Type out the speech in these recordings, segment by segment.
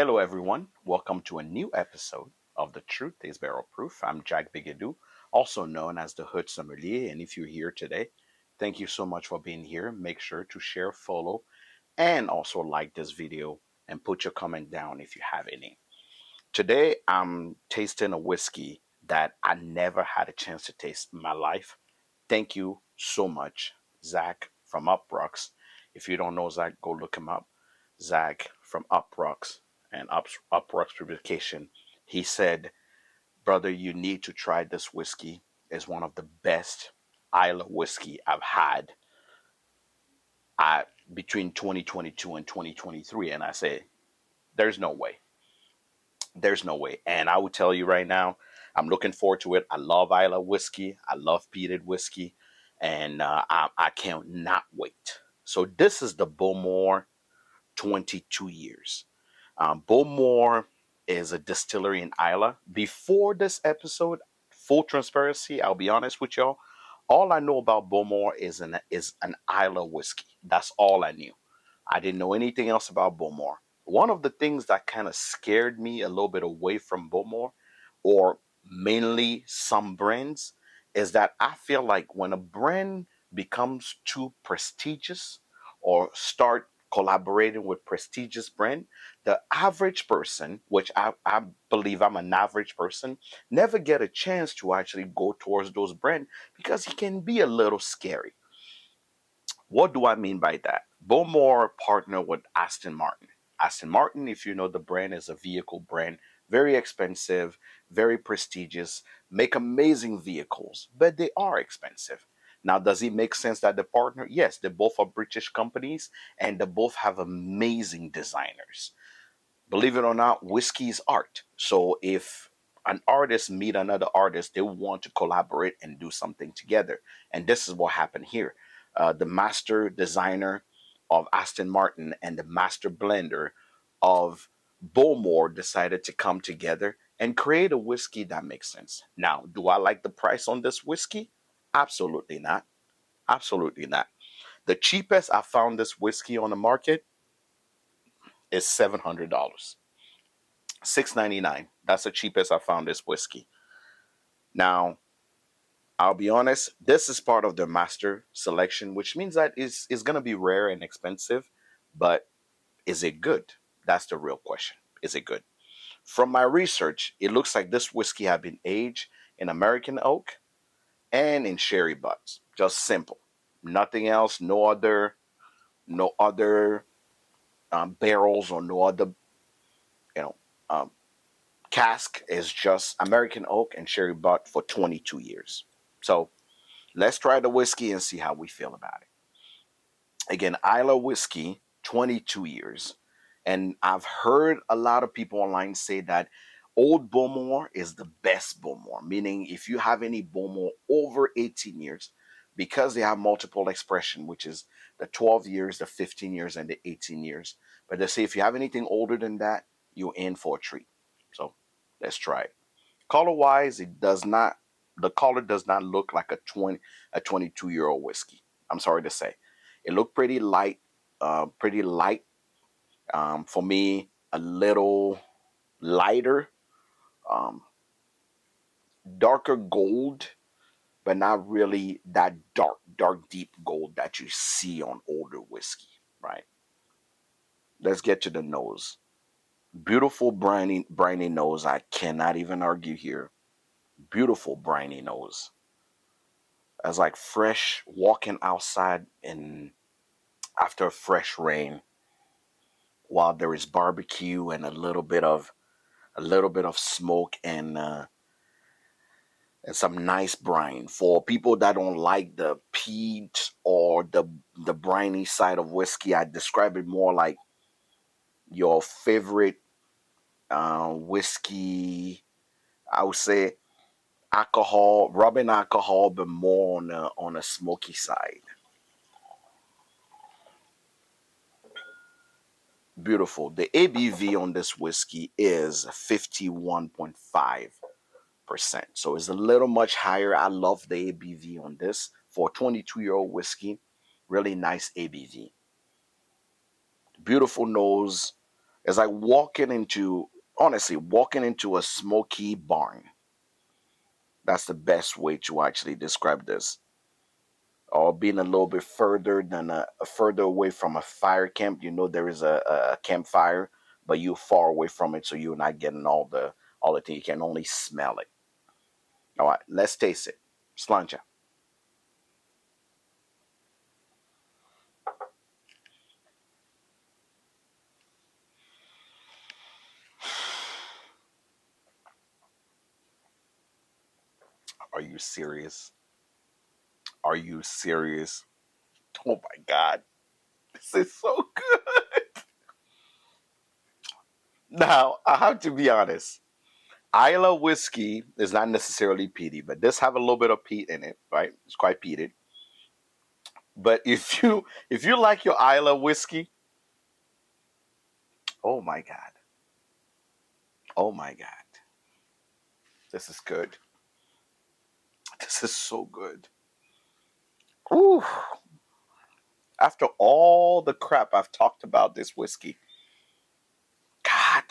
Hello, everyone. Welcome to a new episode of The Truth is Barrel Proof. I'm Jack Bigadou, also known as the Hood Sommelier. And if you're here today, thank you so much for being here. Make sure to share, follow, and also like this video and put your comment down if you have any. Today, I'm tasting a whiskey that I never had a chance to taste in my life. Thank you so much, Zach from Uprocks. If you don't know Zach, go look him up. Zach from Uprocks and Uprocks Publication. He said, "Brother, you need to try this whiskey. It's one of the best Isla whiskey I've had between 2022 and 2023." And I said, "There's no way. There's no way." And I will tell you right now, I'm looking forward to it. I love Isla whiskey. I love peated whiskey, and I can't not wait. So this is the Bowmore 22 years. Bowmore is a distillery in Isla. Before this episode, full transparency, I'll be honest with y'all. All I know about Bowmore is an Isla whiskey. That's all I knew. I didn't know anything else about Bowmore. One of the things that kind of scared me a little bit away from Bowmore, or mainly some brands, is that I feel like when a brand becomes too prestigious or start collaborating with prestigious brand, the average person, which I believe I'm an average person, never get a chance to actually go towards those brands because it can be a little scary. What do I mean by that? Bowmore partner with Aston Martin. Aston Martin, if you know the brand, is a vehicle brand, very expensive, very prestigious, make amazing vehicles, but they are expensive. Now, does it make sense that the partner? Yes, they both are British companies and they both have amazing designers. Believe it or not, whiskey is art. So if an artist meet another artist, they want to collaborate and do something together. And this is what happened here. The master designer of Aston Martin and the master blender of Bowmore decided to come together and create a whiskey that makes sense. Now, do I like the price on this whiskey? Absolutely not. Absolutely not. The cheapest I found this whiskey on the market is $700. 6.99. That's the cheapest I found this whiskey. Now, I'll be honest, this is part of the master selection, which means that is going to be rare and expensive, but is it good? That's the real question. Is it good? From my research, it looks like this whiskey had been aged in American oak and in sherry butts. Just simple. Nothing else, no other barrels or no other, you know, um, cask is just American oak and sherry butt for 22 years. So let's try the whiskey and see how we feel about it. Again, Isla whiskey, 22 years. And I've heard a lot of people online say that old Bowmore is the best Bowmore, meaning if you have any Bowmore over 18 years, because they have multiple expression, which is the 12 years, the 15 years, and the 18 years. But they say if you have anything older than that, you're in for a treat. So let's try it. Color wise, it does not. The color does not look like a 22-year-old whiskey. I'm sorry to say, it looked pretty light, pretty light. For me, a little lighter, um, darker gold, but not really that dark, deep gold that you see on older whiskey. Right. Let's get to the nose. Beautiful briny nose. I cannot even argue here. Beautiful briny nose, as like fresh walking outside in after a fresh rain while there is barbecue and a little bit of smoke and some nice brine. For people that don't like the peat or the briny side of whiskey, I describe it more like your favorite whiskey. I would say alcohol, rubbing alcohol, but more on a smoky side. Beautiful. The ABV on this whiskey is 51.5%. So it's a little much higher. I love the ABV on this for a 22-year-old whiskey. Really nice ABV. Beautiful nose. It's like walking into, honestly, walking into a smoky barn. That's the best way to actually describe this. Or being a little bit further than further away from a fire camp. You know there is a campfire, but you're far away from it, so you're not getting all the thing. You can only smell it. All right, let's taste it. Slancha. Are you serious? Are you serious? Oh my God, this is so good. Now I have to be honest. Isla whiskey is not necessarily peaty, but this have a little bit of peat in it, right? It's quite peated. But if you like your Isla whiskey, oh my God, oh my God, this is good. This is so good. Ooh. After all the crap I've talked about this whiskey, God,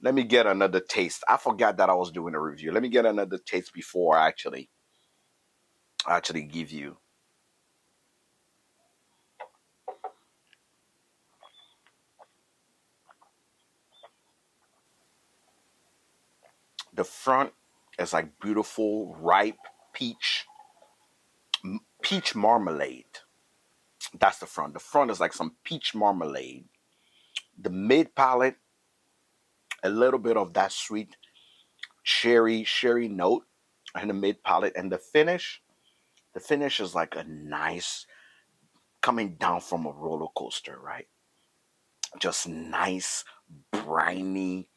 let me get another taste. I forgot that I was doing a review. Let me get another taste before I actually give you the front. Is like beautiful ripe peach peach marmalade. That's the front. The front is like some peach marmalade. The mid palate, a little bit of that sweet sherry note in the mid palate, and the finish is like a nice coming down from a roller coaster, right? Just nice, briny.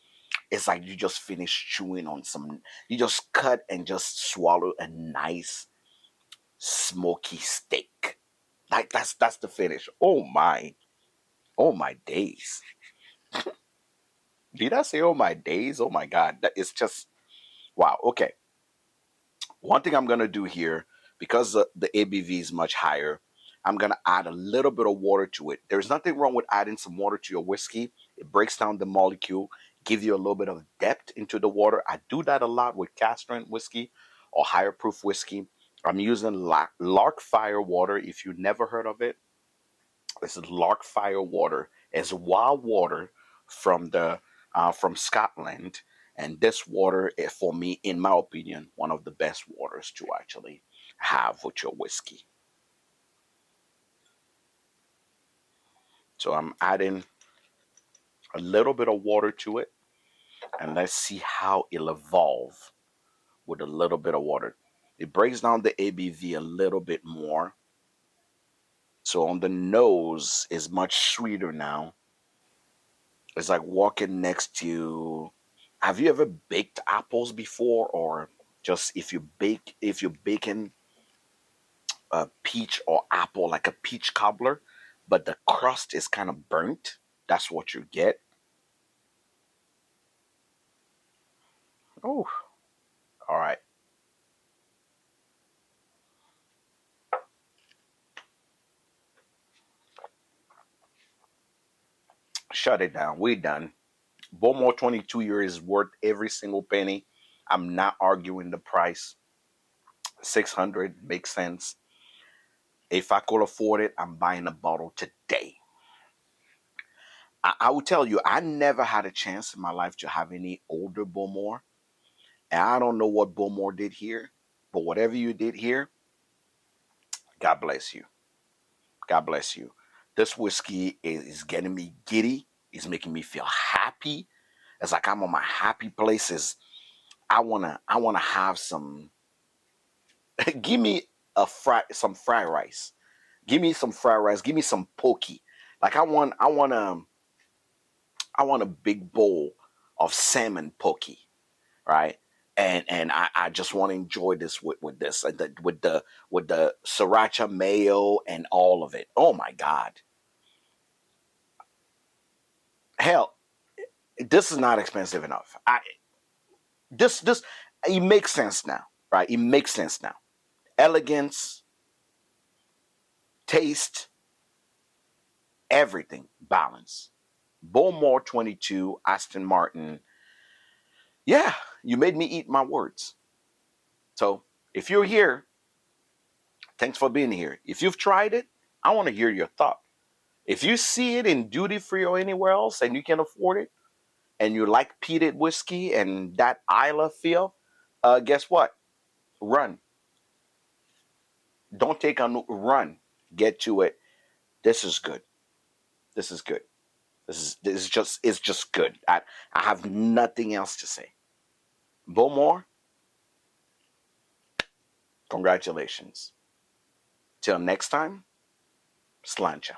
It's like you just finished chewing on some. You just cut and just swallow a nice smoky steak. Like that's the finish. Oh my days. Did I say oh my days? Oh my God, that is just wow. Okay, one thing I'm gonna do here because the ABV is much higher. I'm gonna add a little bit of water to it. There's nothing wrong with adding some water to your whiskey. It breaks down the molecule, give you a little bit of depth into the water. I do that a lot with cast strength whiskey or higher proof whiskey. I'm using lark fire water. If you never heard of it, this is lark fire water. It's wild water from the from Scotland, and this water is, for me, in my opinion, one of the best waters to actually have with your whiskey. So I'm adding a little bit of water to it, and let's see how it'll evolve with a little bit of water. It breaks down the ABV a little bit more. So on the nose is much sweeter now. It's like walking next to. Have you ever baked apples before, or just if you're baking a peach or apple like a peach cobbler, but the crust is kind of burnt? That's what you get. Oh, all right. Shut it down. We're done. Bowmore 22 years is worth every single penny. I'm not arguing the price. 600 makes sense. If I could afford it, I'm buying a bottle today. I will tell you, I never had a chance in my life to have any older Bowmore. And I don't know what Bowmore did here, but whatever you did here, God bless you. God bless you. This whiskey is getting me giddy. It's making me feel happy. It's like I'm on my happy places. I wanna have some. Give me some fried rice. Give me some fried rice. Give me some pokey. Like I want a big bowl of salmon pokey, right? And I just want to enjoy this with this with the sriracha mayo and all of it. Oh my God, hell, this is not expensive enough. This it makes sense now, right? It makes sense now. Elegance, taste, everything balance. Bowmore 22, Aston Martin. Yeah, you made me eat my words. So if you're here, thanks for being here. If you've tried it, I want to hear your thought. If you see it in duty free or anywhere else and you can afford it, and you like peated whiskey and that Isla feel, guess what? Run. Don't take a run. Get to it. This is good. This is good. This is just it's just good. I have nothing else to say. Bowmore, congratulations. Till next time, slancha.